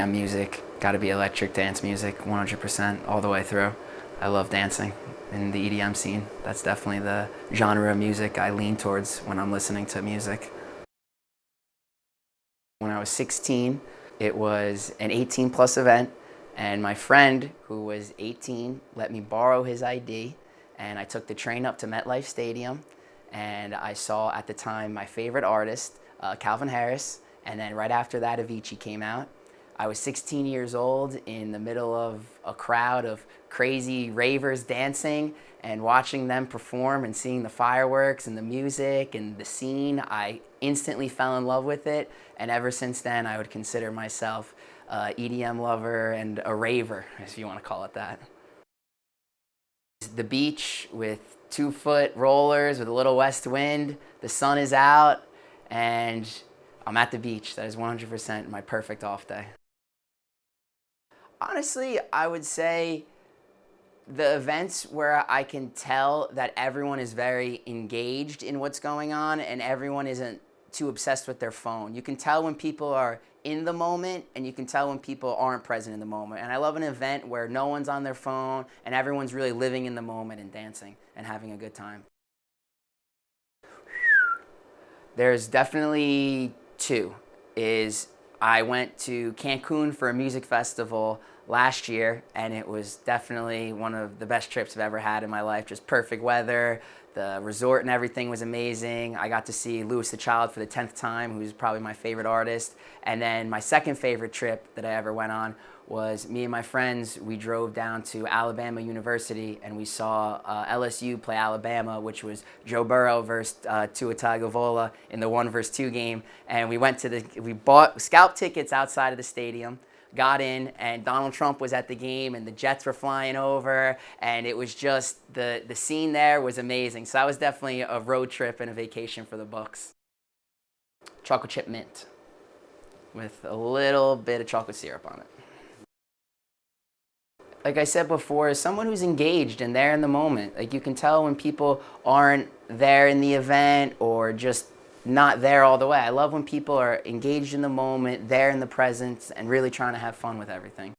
EDM music, gotta be electric dance music, 100% all the way through. I love dancing in the EDM scene. That's definitely the genre of music I lean towards when I'm listening to music. When I was 16, it was an 18 plus event, and my friend who was 18 let me borrow his ID, and I took the train up to MetLife Stadium, and I saw at the time my favorite artist, Calvin Harris, and then right after that Avicii came out. I was 16 years old in the middle of a crowd of crazy ravers dancing and watching them perform and seeing the fireworks and the music and the scene. I instantly fell in love with it, and ever since then I would consider myself an EDM lover and a raver, if you want to call it that. The beach with 2-foot rollers with a little west wind, the sun is out, and I'm at the beach. That is 100% my perfect off day. Honestly, I would say the events where I can tell that everyone is very engaged in what's going on and everyone isn't too obsessed with their phone. You can tell when people are in the moment, and you can tell when people aren't present in the moment. And I love an event where no one's on their phone and everyone's really living in the moment and dancing and having a good time. There's definitely two. I went to Cancun for a music festival last year, and it was definitely one of the best trips I've ever had in my life. Just perfect weather, the resort and everything was amazing. I got to see Louis the Child for the 10th time, who's probably my favorite artist. And then my second favorite trip that I ever went on was me and my friends. We drove down to Alabama University and we saw LSU play Alabama, which was Joe Burrow versus Tua Tagovailoa in the 1-2 game. And we bought scalp tickets outside of the stadium, got in, and Donald Trump was at the game and the jets were flying over, and it was just, the scene there was amazing. So that was definitely a road trip and a vacation for the Bucs. Chocolate chip mint with a little bit of chocolate syrup on it. Like I said before, as someone who's engaged and there in the moment. Like, you can tell when people aren't there in the event or just not there all the way. I love when people are engaged in the moment, there in the presence, and really trying to have fun with everything.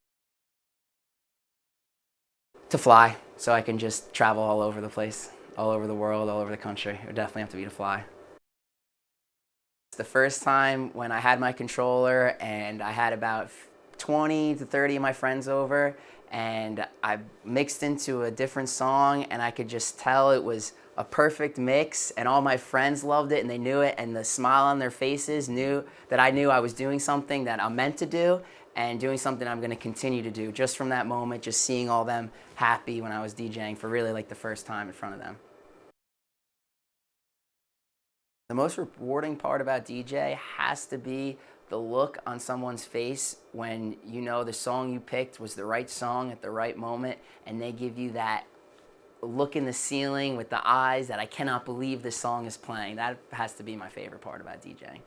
To fly, so I can just travel all over the place, all over the world, all over the country. It would definitely have to be to fly. The first time when I had my controller and I had about 20 to 30 of my friends over, and I mixed into a different song, and I could just tell it was a perfect mix, and all my friends loved it and they knew it, and the smile on their faces knew that I knew I was doing something that I'm meant to do and doing something I'm going to continue to do, just from that moment, just seeing all them happy when I was DJing for really like the first time in front of them. The most rewarding part about DJ has to be the look on someone's face when you know the song you picked was the right song at the right moment, and they give you that look in the ceiling with the eyes that I cannot believe this song is playing. That has to be my favorite part about DJing.